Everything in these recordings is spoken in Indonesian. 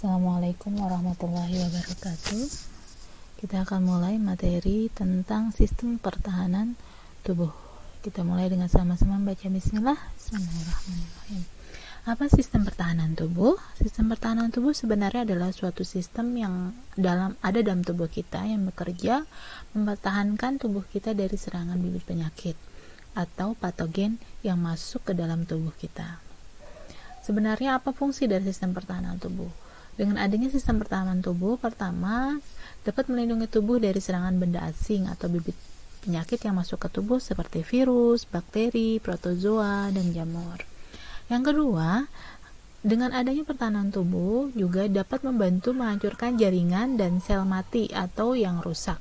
Assalamualaikum warahmatullahi wabarakatuh. Kita akan mulai materi tentang sistem pertahanan tubuh. Kita mulai dengan sama-sama baca bismillah. Bismillahirrahmanirrahim. Apa sistem pertahanan tubuh? Sistem pertahanan tubuh sebenarnya adalah suatu sistem yang ada dalam tubuh kita yang bekerja mempertahankan tubuh kita dari serangan bibit penyakit atau patogen yang masuk ke dalam tubuh kita. Sebenarnya apa fungsi dari sistem pertahanan tubuh? Dengan adanya sistem pertahanan tubuh, pertama, dapat melindungi tubuh dari serangan benda asing atau bibit penyakit yang masuk ke tubuh seperti virus, bakteri, protozoa, dan jamur. Yang kedua, dengan adanya pertahanan tubuh juga dapat membantu menghancurkan jaringan dan sel mati atau yang rusak.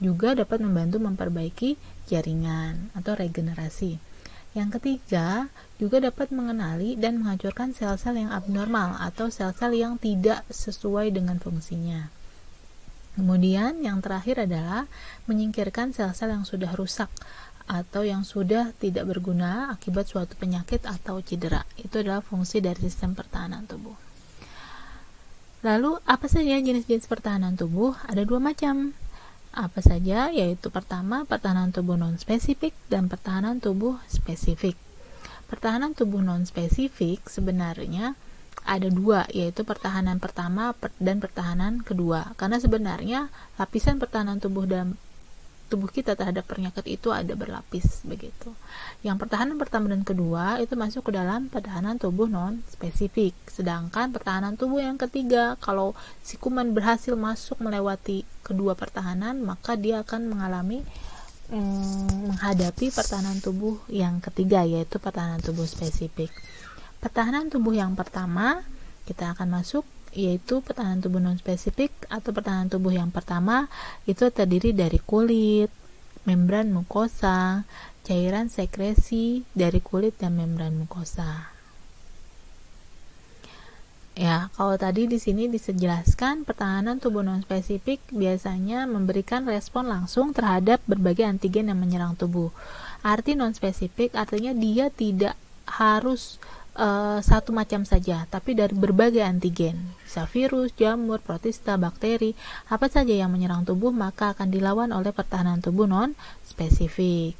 Juga dapat membantu memperbaiki jaringan atau regenerasi. Yang ketiga, juga dapat mengenali dan menghancurkan sel-sel yang abnormal atau sel-sel yang tidak sesuai dengan fungsinya. Kemudian, yang terakhir adalah menyingkirkan sel-sel yang sudah rusak atau yang sudah tidak berguna akibat suatu penyakit atau cedera. Itu adalah fungsi dari sistem pertahanan tubuh. Lalu, apa saja jenis-jenis pertahanan tubuh? Ada dua macam. Apa saja? Yaitu pertama, pertahanan tubuh non-spesifik dan pertahanan tubuh spesifik. Pertahanan tubuh non-spesifik sebenarnya ada dua, yaitu pertahanan pertama dan pertahanan kedua. Karena sebenarnya lapisan pertahanan tubuh dalam tubuh kita terhadap penyakit itu ada berlapis begitu. Yang pertahanan pertama dan kedua itu masuk ke dalam pertahanan tubuh non-spesifik. Sedangkan pertahanan tubuh yang ketiga, kalau si kuman berhasil masuk melewati kedua pertahanan, maka dia akan mengalami menghadapi pertahanan tubuh yang ketiga, yaitu pertahanan tubuh spesifik. Pertahanan tubuh yang pertama kita akan masuk, yaitu pertahanan tubuh non-spesifik atau pertahanan tubuh yang pertama itu terdiri dari kulit, membran mukosa, cairan sekresi dari kulit dan membran mukosa. Ya, kalau tadi di sini dijelaskan pertahanan tubuh non-spesifik biasanya memberikan respon langsung terhadap berbagai antigen yang menyerang tubuh. Arti non-spesifik artinya dia tidak harus satu macam saja, tapi dari berbagai antigen, bisa virus, jamur, protista, bakteri, apa saja yang menyerang tubuh maka akan dilawan oleh pertahanan tubuh non-spesifik.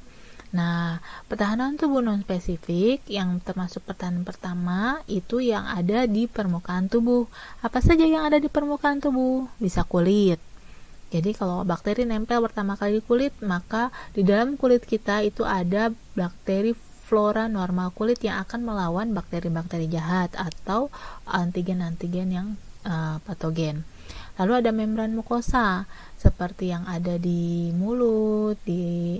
Nah, pertahanan tubuh non-spesifik yang termasuk pertahanan pertama itu yang ada di permukaan tubuh. Apa saja yang ada di permukaan tubuh? Bisa kulit. Jadi kalau bakteri nempel pertama kali di kulit, maka di dalam kulit kita itu ada bakteri flora normal kulit yang akan melawan bakteri-bakteri jahat atau antigen-antigen yang patogen. Lalu ada membran mukosa seperti yang ada di mulut, di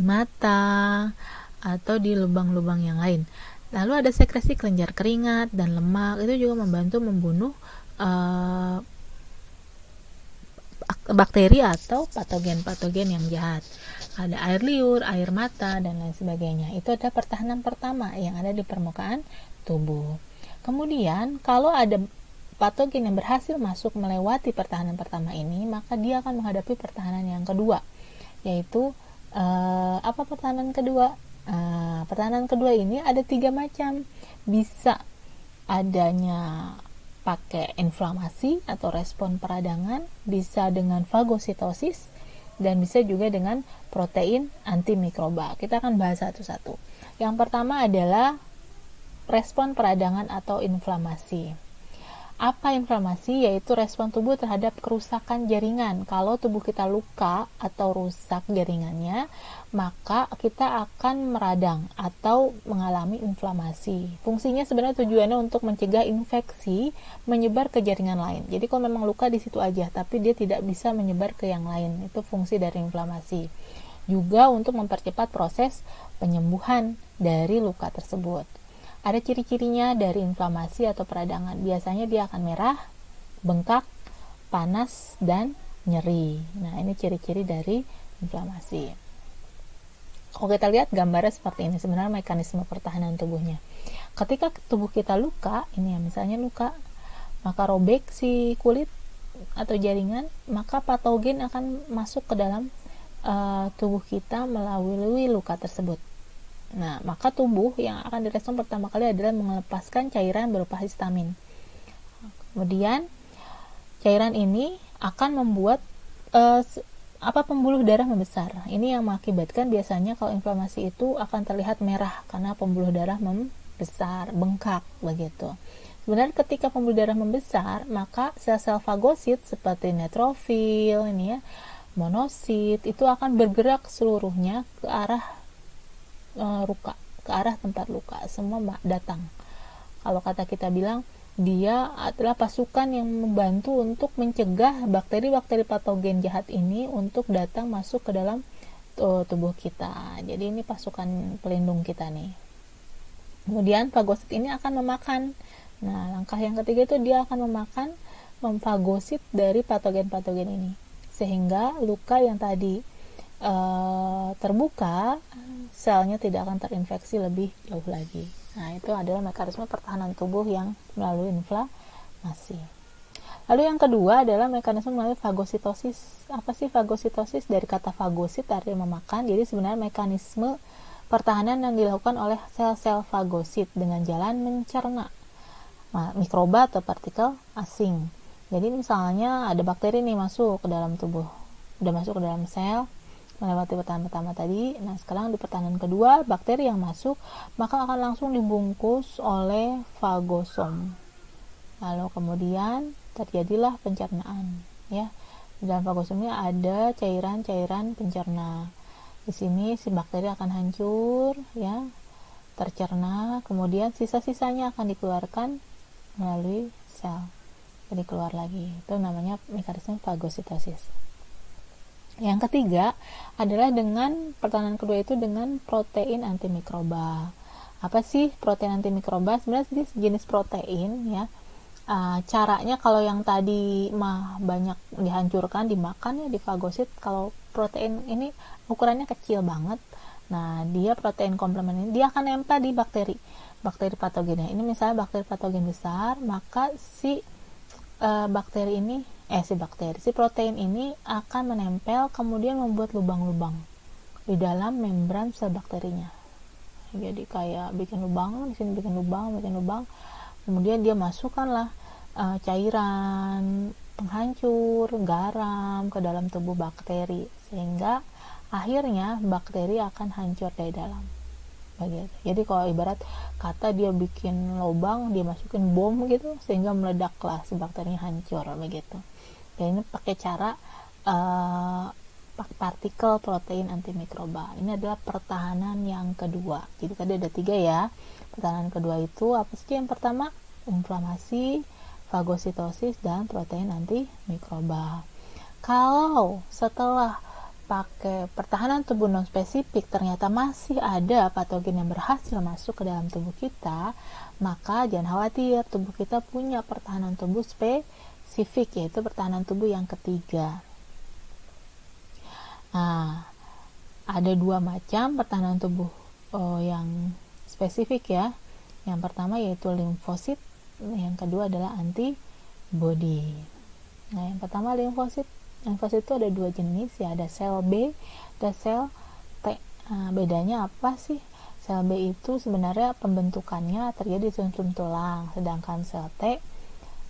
mata atau di lubang-lubang yang lain. Lalu ada sekresi kelenjar keringat dan lemak, itu juga membantu membunuh bakteri atau patogen-patogen yang jahat. Ada air liur, air mata, dan lain sebagainya. Itu ada pertahanan pertama yang ada di permukaan tubuh. Kemudian, kalau ada patogen yang berhasil masuk melewati pertahanan pertama ini, maka dia akan menghadapi pertahanan yang kedua, yaitu apa pertahanan kedua? Pertahanan kedua ini ada 3 macam. Bisa adanya pakai inflamasi atau respon peradangan, bisa dengan fagositosis, dan bisa juga dengan protein antimikroba. Kita akan bahas satu-satu. Yang pertama adalah respon peradangan atau inflamasi. Apa inflamasi? Yaitu respon tubuh terhadap kerusakan jaringan. Kalau tubuh kita luka atau rusak jaringannya, maka kita akan meradang atau mengalami inflamasi. Fungsinya sebenarnya tujuannya untuk mencegah infeksi menyebar ke jaringan lain. Jadi kalau memang luka di situ aja, tapi dia tidak bisa menyebar ke yang lain. Itu fungsi dari inflamasi. Juga untuk mempercepat proses penyembuhan dari luka tersebut. Ada ciri-cirinya dari inflamasi atau peradangan. Biasanya dia akan merah, bengkak, panas, dan nyeri. Nah, ini ciri-ciri dari inflamasi. Kalau kita lihat gambarnya seperti ini, sebenarnya mekanisme pertahanan tubuhnya. Ketika tubuh kita luka, ini ya misalnya luka, maka robek si kulit atau jaringan, maka patogen akan masuk ke dalam tubuh kita melalui luka tersebut. Nah, maka tubuh yang akan direspon pertama kali adalah melepaskan cairan berupa histamin. Kemudian cairan ini akan membuat pembuluh darah membesar. Ini yang mengakibatkan biasanya kalau inflamasi itu akan terlihat merah karena pembuluh darah membesar, bengkak begitu. Sebenarnya ketika pembuluh darah membesar, maka sel-sel fagosit seperti neutrofil ini ya, monosit itu akan bergerak seluruhnya ke arah luka, ke arah tempat luka, semua datang. Kalau kata kita bilang, dia adalah pasukan yang membantu untuk mencegah bakteri-bakteri patogen jahat ini untuk datang masuk ke dalam tubuh kita. Jadi ini pasukan pelindung kita nih. Kemudian fagosit ini akan memakan. Nah, langkah yang ketiga itu dia akan memfagosit dari patogen-patogen ini, sehingga luka yang tadi terbuka, selnya tidak akan terinfeksi lebih jauh lagi. Nah, itu adalah mekanisme pertahanan tubuh yang melalui inflamasi. Lalu yang kedua adalah mekanisme melalui fagositosis. Apa sih fagositosis? Dari kata fagosit artinya memakan. Jadi sebenarnya mekanisme pertahanan yang dilakukan oleh sel-sel fagosit dengan jalan mencerna mikroba atau partikel asing. Jadi misalnya ada bakteri nih masuk ke dalam tubuh, udah masuk ke dalam sel, melewati pertahanan pertama tadi. Nah, sekarang di pertahanan kedua, bakteri yang masuk maka akan langsung dibungkus oleh fagosom. Lalu kemudian terjadilah pencernaan, ya. Di dalam fagosomnya ada cairan-cairan pencerna. Di sini si bakteri akan hancur, ya, tercerna, kemudian sisa-sisanya akan dikeluarkan melalui sel. Jadi keluar lagi. Itu namanya mekanisme fagositosis. Yang ketiga adalah dengan pertahanan kedua itu dengan protein antimikroba. Apa sih protein antimikroba? Sebenarnya ini jenis protein, ya. Caranya kalau yang tadi mah banyak dihancurkan, dimakan ya, difagosit. Kalau protein ini ukurannya kecil banget. Nah, dia protein komplement ini dia akan nempel di bakteri patogennya. Ini misalnya bakteri patogen besar, maka si protein ini akan menempel, kemudian membuat lubang-lubang di dalam membran sel bakterinya. Jadi kayak bikin lubang, di sini bikin lubang, kemudian dia masukkanlah cairan penghancur, garam ke dalam tubuh bakteri, sehingga akhirnya bakteri akan hancur dari dalam. Begitu. Jadi kalau ibarat kata dia bikin lubang, dia masukin bom gitu, sehingga meledaklah si bakterinya hancur begitu. Dan ini pakai cara partikel protein antimikroba. Ini adalah pertahanan yang kedua. Jadi tadi ada 3 ya. Pertahanan kedua itu apa sih? Yang pertama inflamasi, fagositosis, dan protein antimikroba. Kalau setelah pakai pertahanan tubuh non spesifik ternyata masih ada patogen yang berhasil masuk ke dalam tubuh kita, maka jangan khawatir, tubuh kita punya pertahanan tubuh spesifik, yaitu pertahanan tubuh yang ketiga. Nah, ada 2 macam pertahanan tubuh yang spesifik ya. Yang pertama yaitu limfosit, yang kedua adalah antibody. Nah, yang pertama limfosit itu ada 2 jenis ya, ada sel B dan sel T. Nah, bedanya apa sih? Sel B itu sebenarnya pembentukannya terjadi di sumsum tulang, sedangkan sel T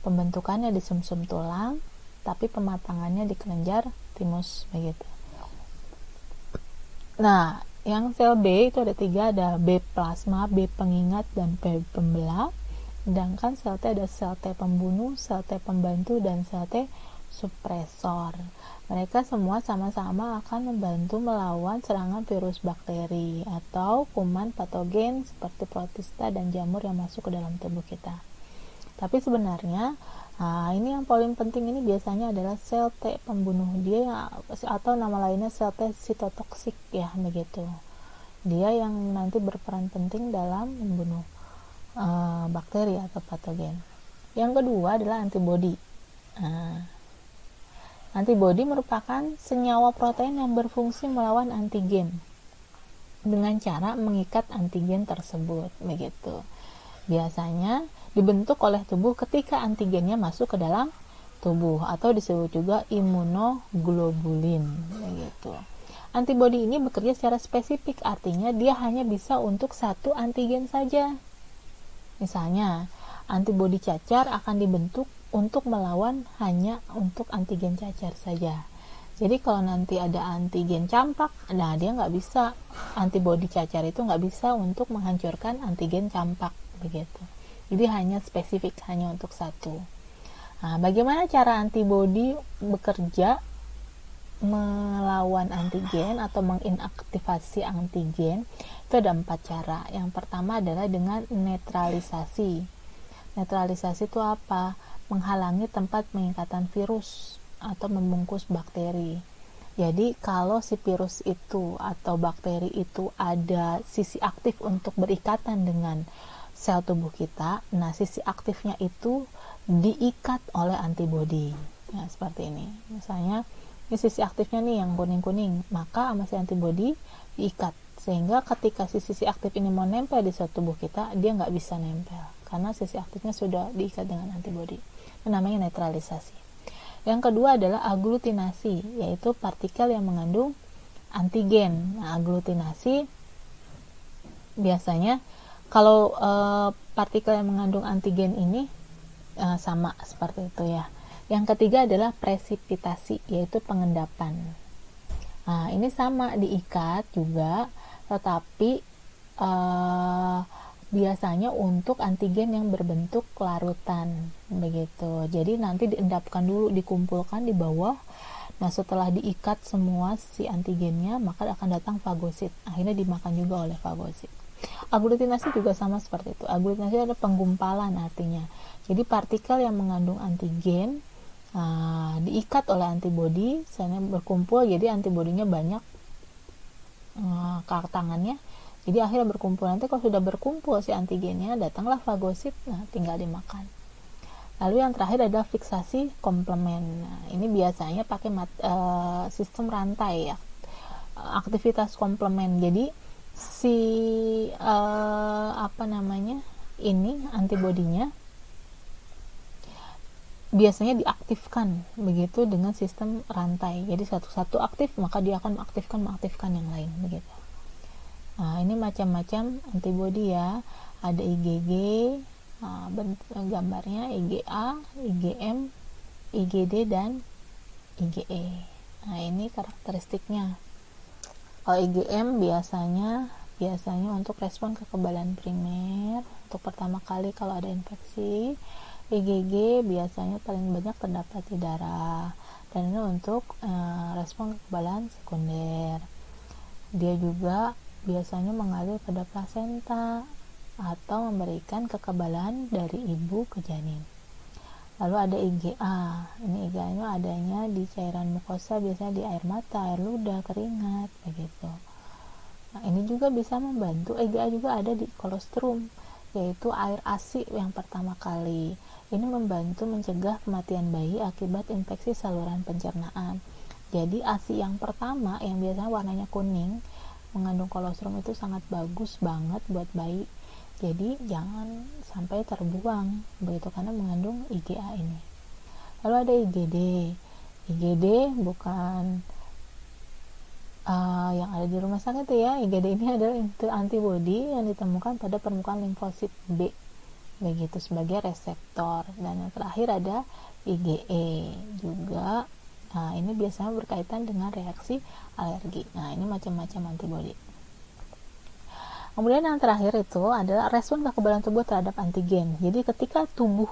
pembentukannya di sumsum tulang, tapi pematangannya di kelenjar timus begitu. Nah, yang sel B itu ada 3, ada B plasma, B pengingat, dan B pembelah. Sedangkan sel T ada sel T pembunuh, sel T pembantu, dan sel T supresor. Mereka semua sama-sama akan membantu melawan serangan virus bakteri atau kuman patogen seperti protista dan jamur yang masuk ke dalam tubuh kita. Tapi sebenarnya ini yang paling penting ini biasanya adalah sel T pembunuh. Dia atau nama lainnya sel T sitotoksik ya begitu. Dia yang nanti berperan penting dalam membunuh bakteri atau patogen. Yang kedua adalah antibody. Antibody merupakan senyawa protein yang berfungsi melawan antigen dengan cara mengikat antigen tersebut begitu. Biasanya dibentuk oleh tubuh ketika antigennya masuk ke dalam tubuh atau disebut juga imunoglobulin begitu. Antibodi ini bekerja secara spesifik, artinya dia hanya bisa untuk satu antigen saja. Misalnya, antibodi cacar akan dibentuk untuk melawan hanya untuk antigen cacar saja. Jadi kalau nanti ada antigen campak, nah dia nggak bisa, antibodi cacar itu nggak bisa untuk menghancurkan antigen campak, begitu. Jadi hanya spesifik, hanya untuk satu. Nah, bagaimana cara antibodi bekerja melawan antigen atau menginaktivasi antigen? Itu ada 4 cara. Yang pertama adalah dengan netralisasi. Netralisasi itu apa? Menghalangi tempat pengikatan virus atau membungkus bakteri. Jadi kalau si virus itu atau bakteri itu ada sisi aktif untuk berikatan dengan sel tubuh kita, nah sisi aktifnya itu diikat oleh antibodi. Nah, seperti ini. Misalnya ini sisi aktifnya nih yang kuning-kuning, maka sama si antibodi diikat, sehingga ketika sisi aktif ini mau nempel di sel tubuh kita, dia nggak bisa nempel karena sisi aktifnya sudah diikat dengan antibodi. Itu namanya netralisasi. Yang kedua adalah aglutinasi, yaitu partikel yang mengandung antigen. Nah, aglutinasi biasanya kalau partikel yang mengandung antigen ini sama seperti itu ya. Yang ketiga adalah presipitasi, yaitu pengendapan. Nah, ini sama, diikat juga, tetapi biasanya untuk antigen yang berbentuk larutan, begitu. Jadi nanti diendapkan dulu, dikumpulkan di bawah. Nah, setelah diikat semua si antigennya, maka akan datang fagosit. Akhirnya dimakan juga oleh fagosit. Aglutinasi juga sama seperti itu. Aglutinasi adalah penggumpalan artinya. Jadi partikel yang mengandung antigen diikat oleh antibodi, misalnya berkumpul, jadi antibodinya banyak ke tangannya, jadi akhirnya berkumpul. Nanti kalau sudah berkumpul si antigennya, datanglah fagosit, nah tinggal dimakan. Lalu yang terakhir adalah fiksasi komplement. Nah, ini biasanya pakai sistem rantai ya, aktivitas komplement. Jadi si ini antibodinya biasanya diaktifkan begitu dengan sistem rantai. Jadi satu-satu aktif, maka dia akan mengaktifkan yang lain begitu. Nah, ini macam-macam antibodi ya. Ada IgG, gambarnya IgA, IgM, IgD dan IgE. Nah, ini karakteristiknya. Kalau IgM biasanya untuk respon kekebalan primer untuk pertama kali kalau ada infeksi. IgG biasanya paling banyak terdapat di darah, dan ini untuk respon kekebalan sekunder. Dia juga biasanya mengalir pada plasenta atau memberikan kekebalan dari ibu ke janin. Lalu ada IgA. Ini IgA-nya adanya di cairan mukosa, biasanya di air mata, air ludah, keringat, begitu. Nah, ini juga bisa membantu. IgA juga ada di kolostrum, yaitu air ASI yang pertama kali. Ini membantu mencegah kematian bayi akibat infeksi saluran pencernaan. Jadi ASI yang pertama yang biasanya warnanya kuning mengandung kolostrum itu sangat bagus banget buat bayi. Jadi jangan sampai terbuang begitu karena mengandung IgA ini. Lalu ada IgD. IgD bukan yang ada di rumah sakit ya. IgD ini adalah antibodi yang ditemukan pada permukaan limfosit B, begitu, sebagai reseptor. Dan yang terakhir ada IgE juga. Nah, ini biasanya berkaitan dengan reaksi alergi. Nah, ini macam-macam antibodi. Kemudian yang terakhir itu adalah respon kekebalan tubuh terhadap antigen. Jadi ketika tubuh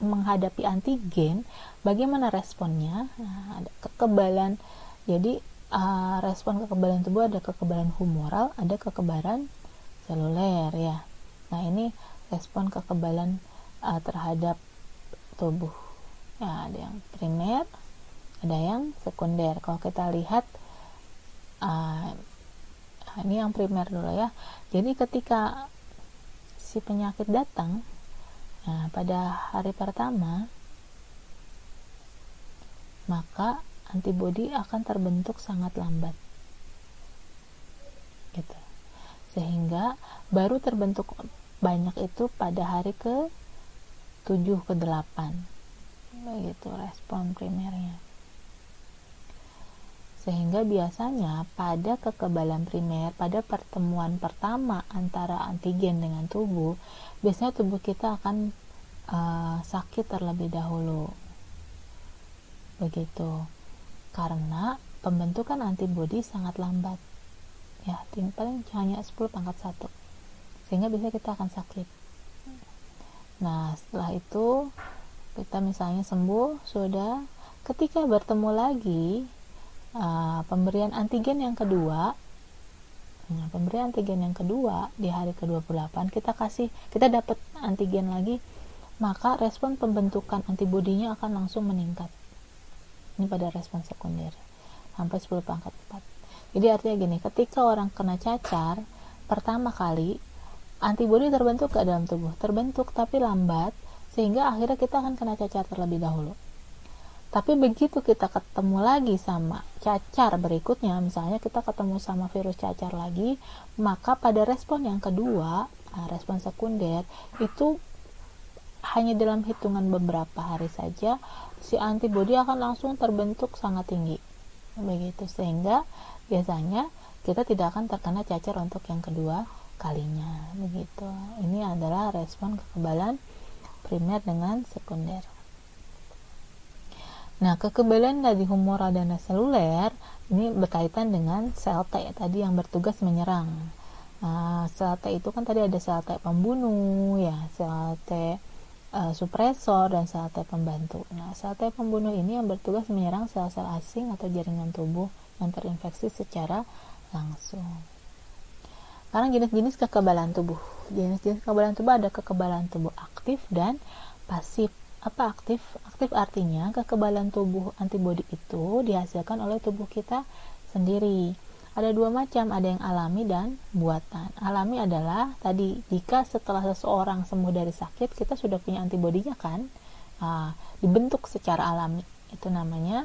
menghadapi antigen, bagaimana responnya? Nah, ada kekebalan. Jadi respon kekebalan tubuh ada kekebalan humoral, ada kekebalan seluler ya. Nah, ini respon kekebalan terhadap tubuh. Ya, ada yang primer, ada yang sekunder. Kalau kita lihat ini yang primer dulu ya. Jadi ketika si penyakit datang, nah, pada hari pertama, maka antibodi akan terbentuk sangat lambat, gitu. Sehingga baru terbentuk banyak itu pada hari ke 7 ke 8, begitu respon primernya. Sehingga biasanya pada kekebalan primer, pada pertemuan pertama antara antigen dengan tubuh, biasanya tubuh kita akan sakit terlebih dahulu. Begitu. Karena pembentukan antibodi sangat lambat. Ya, paling hanya 10⁻⁴. Sehingga biasanya kita akan sakit. Nah, setelah itu kita misalnya sembuh, sudah, ketika bertemu lagi pemberian antigen yang kedua, di hari ke-28 kita dapat antigen lagi, maka respon pembentukan antibodinya akan langsung meningkat. Ini pada respon sekunder sampai 10⁻⁴. Jadi artinya gini, ketika orang kena cacar pertama kali, antibodi terbentuk ke dalam tubuh, terbentuk tapi lambat, sehingga akhirnya kita akan kena cacar terlebih dahulu. Tapi begitu kita ketemu lagi sama cacar berikutnya, misalnya kita ketemu sama virus cacar lagi, maka pada respon yang kedua, respon sekunder, itu hanya dalam hitungan beberapa hari saja si antibodi akan langsung terbentuk sangat tinggi. Begitu, sehingga biasanya kita tidak akan terkena cacar untuk yang kedua kalinya. Begitu. Ini adalah respon kekebalan primer dengan sekunder. Nah, kekebalan dari humoral dan seluler ini berkaitan dengan sel T tadi yang bertugas menyerang. Sel T itu kan tadi ada sel T pembunuh, ya, sel T supresor dan sel T pembantu. Nah, sel T pembunuh ini yang bertugas menyerang sel-sel asing atau jaringan tubuh yang terinfeksi secara langsung. Sekarang jenis-jenis kekebalan tubuh. Jenis-jenis kekebalan tubuh ada kekebalan tubuh aktif dan pasif. Apa aktif? Aktif artinya kekebalan tubuh antibodi itu dihasilkan oleh tubuh kita sendiri. Ada dua macam, ada yang alami dan buatan. Alami adalah tadi, jika setelah seseorang sembuh dari sakit, kita sudah punya antibodinya kan, dibentuk secara alami. Itu namanya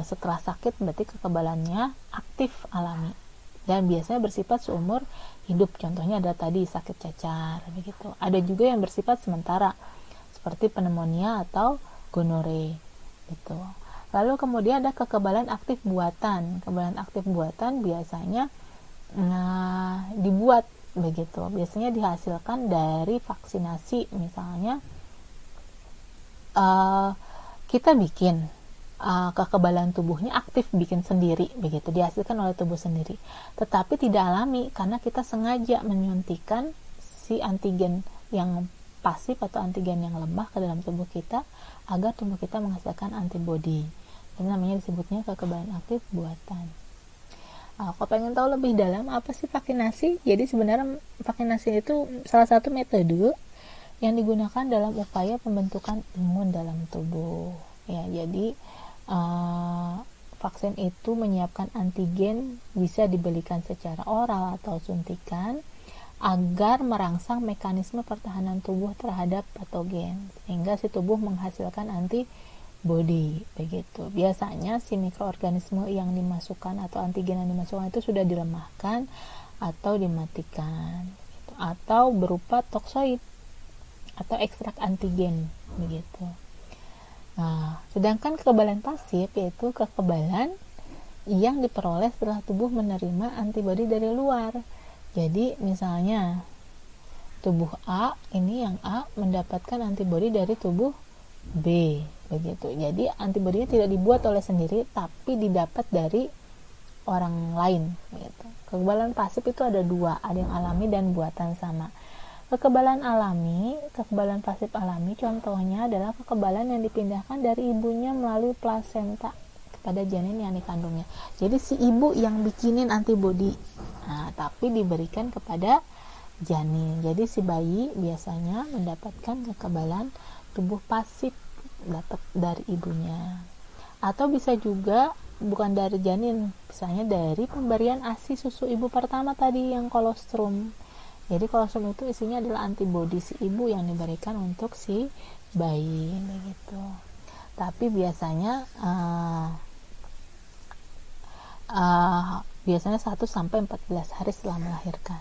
setelah sakit, berarti kekebalannya aktif alami. Dan biasanya bersifat seumur hidup. Contohnya ada tadi sakit cacar, begitu. Ada juga yang bersifat sementara, seperti pneumonia atau gonore gitu. Lalu kemudian ada kekebalan aktif buatan. Kekebalan aktif buatan biasanya dibuat begitu. Biasanya dihasilkan dari vaksinasi. Misalnya kita bikin kekebalan tubuhnya aktif, bikin sendiri begitu, dihasilkan oleh tubuh sendiri. Tetapi tidak alami karena kita sengaja menyuntikkan si antigen yang pasif atau antigen yang lemah ke dalam tubuh kita agar tubuh kita menghasilkan antibodi. Ini namanya disebutnya kekebalan aktif buatan. Kalau pengen tahu lebih dalam apa sih vaksinasi? Jadi sebenarnya vaksinasi itu salah satu metode yang digunakan dalam upaya pembentukan imun dalam tubuh. Ya, jadi vaksin itu menyiapkan antigen, bisa diberikan secara oral atau suntikan, agar merangsang mekanisme pertahanan tubuh terhadap patogen, sehingga si tubuh menghasilkan antibodi begitu. Biasanya si mikroorganisme yang dimasukkan atau antigen yang dimasukkan itu sudah dilemahkan atau dimatikan gitu. Atau berupa toksoid atau ekstrak antigen begitu. Nah, sedangkan kekebalan pasif yaitu kekebalan yang diperoleh setelah tubuh menerima antibodi dari luar. Jadi misalnya tubuh A, ini yang A mendapatkan antibodi dari tubuh B begitu. Jadi antibodinya tidak dibuat oleh sendiri tapi didapat dari orang lain gitu. Kekebalan pasif itu ada dua, ada yang alami dan buatan sama. Kekebalan alami, kekebalan pasif alami contohnya adalah kekebalan yang dipindahkan dari ibunya melalui plasenta kepada janin yang dikandungnya. Jadi si ibu yang bikinin antibodi, tapi diberikan kepada janin. Jadi si bayi biasanya mendapatkan kekebalan tubuh pasif dapat dari ibunya. Atau bisa juga bukan dari janin, misalnya dari pemberian ASI susu ibu pertama tadi yang kolostrum. Jadi kolostrum itu isinya adalah antibodi si ibu yang diberikan untuk si bayi begitu. Tapi biasanya biasanya 1-14 hari setelah melahirkan.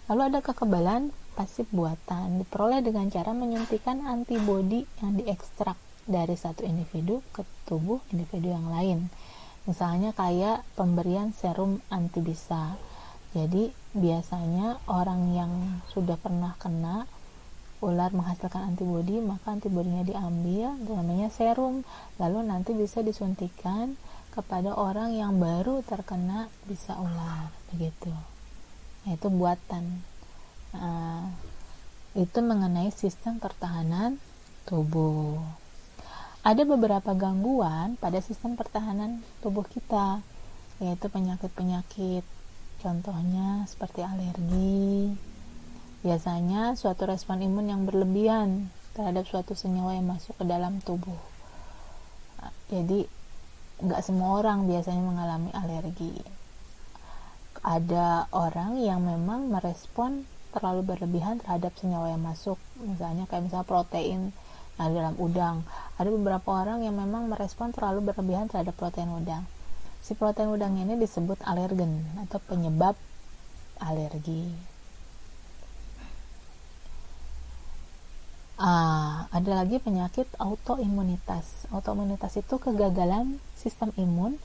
Lalu ada kekebalan pasif buatan, diperoleh dengan cara menyuntikkan antibodi yang diekstrak dari satu individu ke tubuh individu yang lain. Misalnya kayak pemberian serum anti bisa. Jadi biasanya orang yang sudah pernah kena ular menghasilkan antibodi, maka antibodinya diambil, namanya serum, lalu nanti bisa disuntikan kepada orang yang baru terkena bisa ular, begitu. Nah, itu buatan. Itu mengenai sistem pertahanan tubuh. Ada beberapa gangguan pada sistem pertahanan tubuh kita, yaitu penyakit-penyakit. Contohnya seperti alergi. Biasanya suatu respon imun yang berlebihan terhadap suatu senyawa yang masuk ke dalam tubuh. Jadi nggak semua orang biasanya mengalami alergi. Ada orang yang memang merespon terlalu berlebihan terhadap senyawa yang masuk, misalnya protein yang dalam udang. Ada beberapa orang yang memang merespon terlalu berlebihan terhadap protein udang. Si protein udang ini disebut alergen atau penyebab alergi. Ada lagi penyakit autoimunitas. Autoimunitas itu kegagalan sistem imun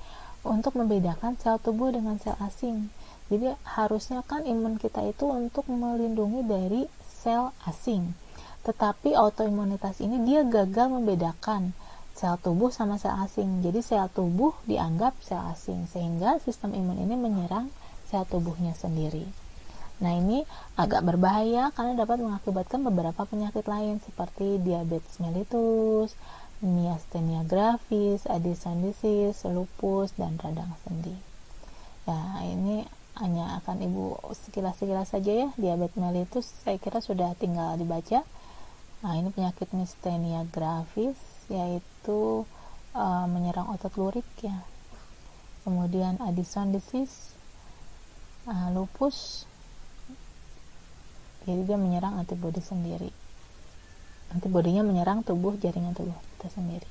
untuk membedakan sel tubuh dengan sel asing. Jadi harusnya kan imun kita itu untuk melindungi dari sel asing. Tetapi autoimunitas ini dia gagal membedakan sel tubuh sama sel asing. Jadi sel tubuh dianggap sel asing, sehingga sistem imun ini menyerang sel tubuhnya sendiri. Nah, ini agak berbahaya karena dapat mengakibatkan beberapa penyakit lain seperti diabetes mellitus, myasthenia gravis, Addison disease, lupus, dan radang sendi. Ya, ini hanya akan Ibu sekilas-sekilas saja ya. Diabetes mellitus saya kira sudah tinggal dibaca. Nah, ini penyakit myasthenia gravis, yaitu menyerang otot lurik ya. Kemudian Addison disease, lupus, jadi dia menyerang antibodi sendiri. Antibodinya menyerang jaringan tubuh kita sendiri.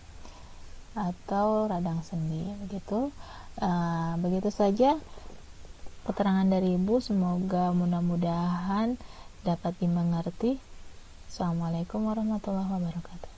Atau radang sendi, begitu. Begitu saja keterangan dari Ibu, semoga mudah-mudahan dapat dimengerti. Assalamualaikum warahmatullahi wabarakatuh.